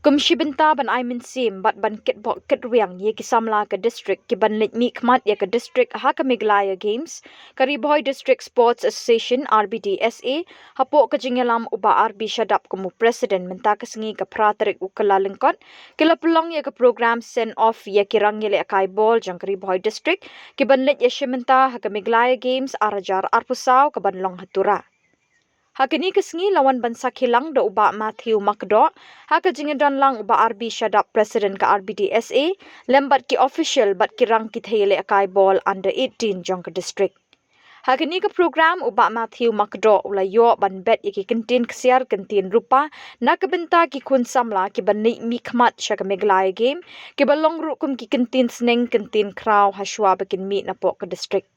Kumshi benta ban ai min sim bat ban kit bok kit riang ye ki samla ka district ki ban lit mi khmat ye ka district ha ka miglaya games kari boy district sports association RBDSA hapo ka jingelam uba RB shadap kumu president menta ka singi ka pratarik ukala lingkot kila pulong ye ka program send off ye ki rang yele akai ball jang kari boy district ki ban lit ye shimenta ha ka miglaya games arajar arpusaw ka ban long hatura Hakini kesengi lawan bansa kilang do uba Matthew Makdo, haka jingedon lang uba RB Shadap President ka RBDSA, lembat ki official bat kirang kithayele akai ball under 18 jong ka district. Hakini ka program uba Matthew Makdo ulayo ban bet iki kentin kesiar kentin rupa na kebenta ki kun samla ki ban mi khmat sya ka meglaya game ki balong rukum ki kentin sneng kentin kraw haswa bakin mi na po ka district.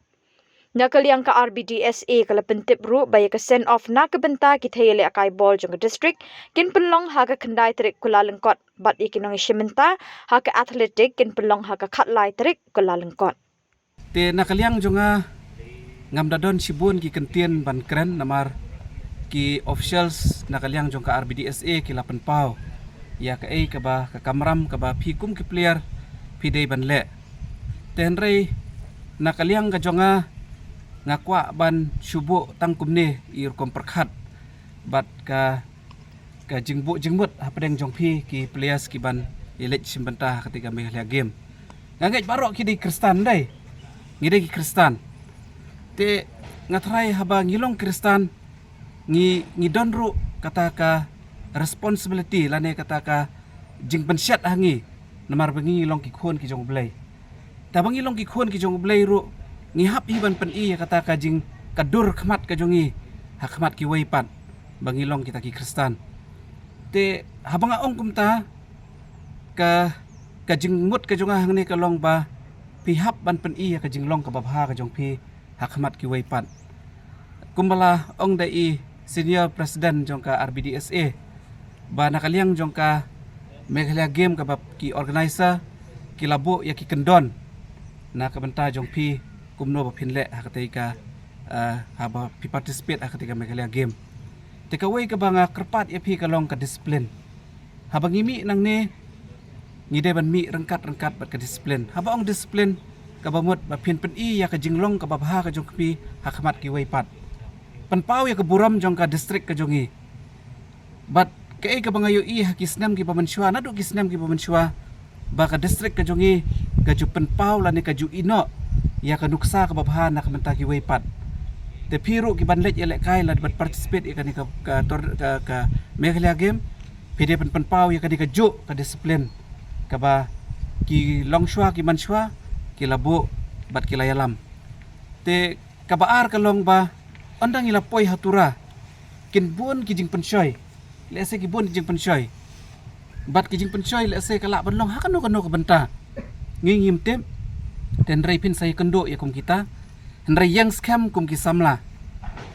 Nakaliang ka RBDSA kala pentip ru baya ka send off na kabenta ki thayele akai ball jong district kin penlong ha ka khandai trik kula lengkot bat ikinong ishimenta ha ka athletic kin penlong ha ka khatlai trik kula lengkot te nakaliang jonga ngam dadon sibun ki kentien ban kren namar ki officials nakaliang jong ka RBDSA ki lapan pau ya ka ka ba ka kamram ka ba phikum ki player pidei ban le tenrei nakaliang ka jonga ngakwa ban syubu tangkum ne ir kom perkhat bat ka jingbut hapdeng jongpi ki players ki ban elect simbenta ketika Meghalaya game ngangej barok ki di Kristan dai ngide ki Kristan te ngatrai haba ngilong Kristan ngi donru kata ka responsibility lane kata ka jing pensyat hangi namar bengi long ki khon ki jong blai tabangi long ki khon ki jong blai ru ngihap hiban pen i kata kajing kadur khmat kajongi hakmat ki waipat bangilong kita ki Kristan te habanga ong kumta ka kajing mut kajonga hangni kalong ba pihap ban pen i kajing long ka babha kajong pi hakmat ki waipat kumbala ong dai i senior president jong ka RBDSA ba nakaliang jong ka Meghalaya game ka bab ki organizer ki labo ya ki kendon na kabenta jong pi kumno ba pinle hakatika haba pi participate hakatika Meghalaya game tika way ka banga kerpat ya pi kalong ka disiplin habang imi nang ne ngide ban mi rengkat bat ka disiplin haba ong disiplin ka bamut ba pin i ya ka jinglong ka babha ka jong pi hakmat ki way pat panpaw ya ka buram jong ka district ka jongi bat ka banga yo i hakisnam ki pamanswa nadu kisnam ki pamanswa ba ka district ka jongi ka ju panpaw la ni ka ju ino ya ka nuksa ka babha na kamenta ki waypat te piru ki banlet yele kai la bat participate ikani ka Meghalaya game pide pen pau ya ka di ka ju ka disiplin ka ba ki longshwa ki manshwa ki labo bat ki layalam te ka baar ka long ba andang ila poi hatura kin bun ki jing penshoy lese ki bun jing penshoy bat ki jing penshoy lese ka la ban long hakano ka benta ngingim tem dan rai pin saya kendo ya kum kita rai yang scam kum ki samla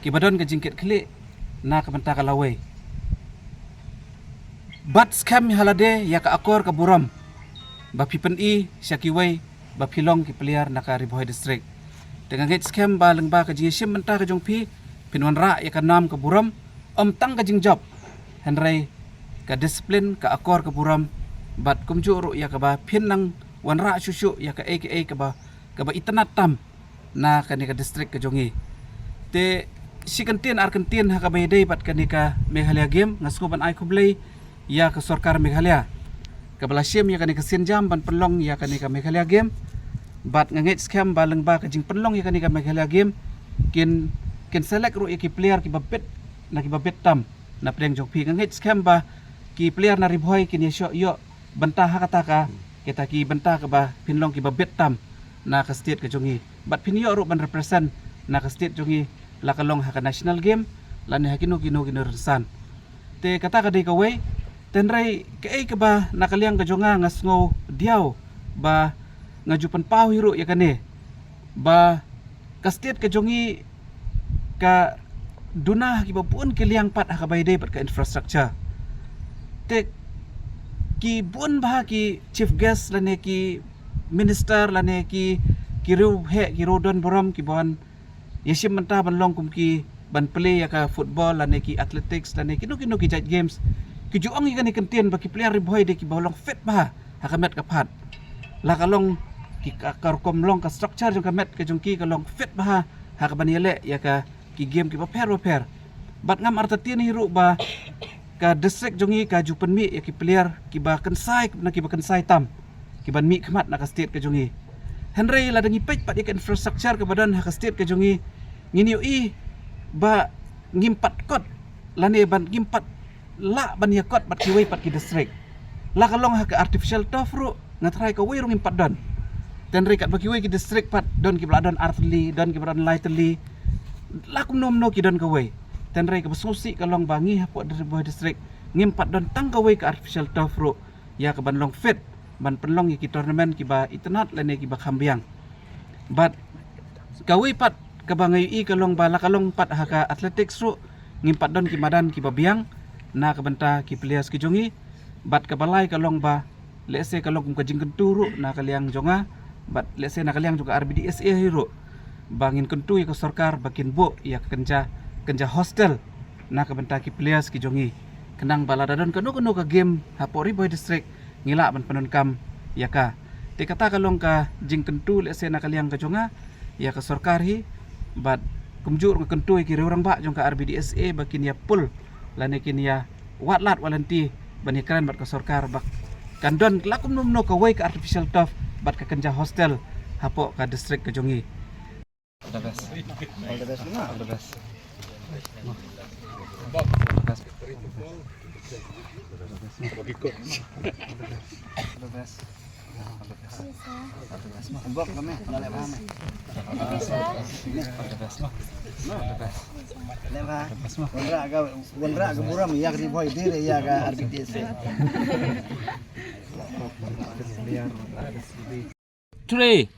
ki badon ka jingket kle na ka benta ka lawai bat scam halade ya ka akor ka buram ba pipen i syaki wai ba pilong ki player na ka Riboy district dengan get scam ba leng ba ka jingsim menta ka jong pi pinwan ra ya ka nam ka buram tang ka jing job rai ka disiplin ka akor ka buram bat kum juru ya ka ba pin nang wanra syusyu ya ka ka ba itanat tam na kanika district ka jongi te si kantin ha ka bayday pat kanika Meghalaya game ngaskuban ay kublay ya ka sarkar Meghalaya kabalasyem ya kanika sinjam ban penlong ya kanika Meghalaya game bat ngangit scam baleng ba ka jing penlong ya kanika Meghalaya game kin select ru ya ki player ki babet tam na preng jong pi ngangit scam ba ki player na Riboy kin yo bantah kata ka kita ki benta ka ba pinlong ki babet tam na ka state ka jongi bat pinyo ro ban represent na ka state jongi la kalong ha ka national game la ni hakino kino rinsan te kata ka dei ka way tenrai ka ba nakaliang ka jonga ngasngo diaw ba ngajupan pau hiro ya kane ba ka state ka jongi ka dunah ki bapun ki liang pat ha ka bayde pat ka infrastructure te ki bun bah ki chief guest lane ki minister lane ki ru he ki rodon borom ki bon yesim mentah ban long kum ki ban play ya ka football lane ki athletics lane ki no ki judge games Kijuang ikan ikan tian bagi player riboy de ki bolong fit bah hakamet kapat. La kalong ki karkom long ka structure jong kamet ke jongki kalong fit bah hakaban yele ya ka ki game ki paper. Bat ngam arta tian hiru ba ka district jongi ka jupen mi ya ki player ki ba kensai na ki ba kensai tam. Ki ban mi khamat na ka state ke jongi. Henry la dangi pej pat ikan infrastructure ke badan ha ka state ke jongi. Ngini i ba ngimpat kot lane ban ngimpat la ban yakot bat kiwei pat ki district la kalong ha ke artificial turf ru ngatrai ka wei rung impat don ten rekat baki wei ki district pat don ki bladon artli don ki bladon lightly la kum nom no ki don ka wei ten rei ka besusi kalong bangi ha pot dari buah district ngimpat don tang ka wei ka artificial turf ru ya ka ban long fit ban penlong ki tournament ki ba itnat lane ki ba khambiang bat ka wei pat ka bangai i kalong ba la kalong pat ha ka athletics ru ngimpat don ki madan ki babiang na kabenta ki players ki jongi bat kabalai kalong ba lese kalong kum kajing kenturu na kaliang jonga bat lese na kaliang juga RBDSA hiro bangin kentu ya ke sarkar bakin bo ya kenja hostel na kabenta ki players ki jongi kenang balada don kanu ka game hapori boy district ngila ban penunkam ya ka te kata kalong ka jing kentu lese na kaliang ka jonga ya ke sarkar hi bat kumjur ke kentu ki orang ba jong ka RBDSA bakin ya pul lane kini ya watlat walanti bani keren bat ka sarkar bak kandon lakum nomno ka wei ka artificial turf bat ka kenja hostel hapo ka district ke jongi all the best all the best all the best Bok kami, lele kami. Wandra aga buram ya kri boy dire ya ga RBDS. Three.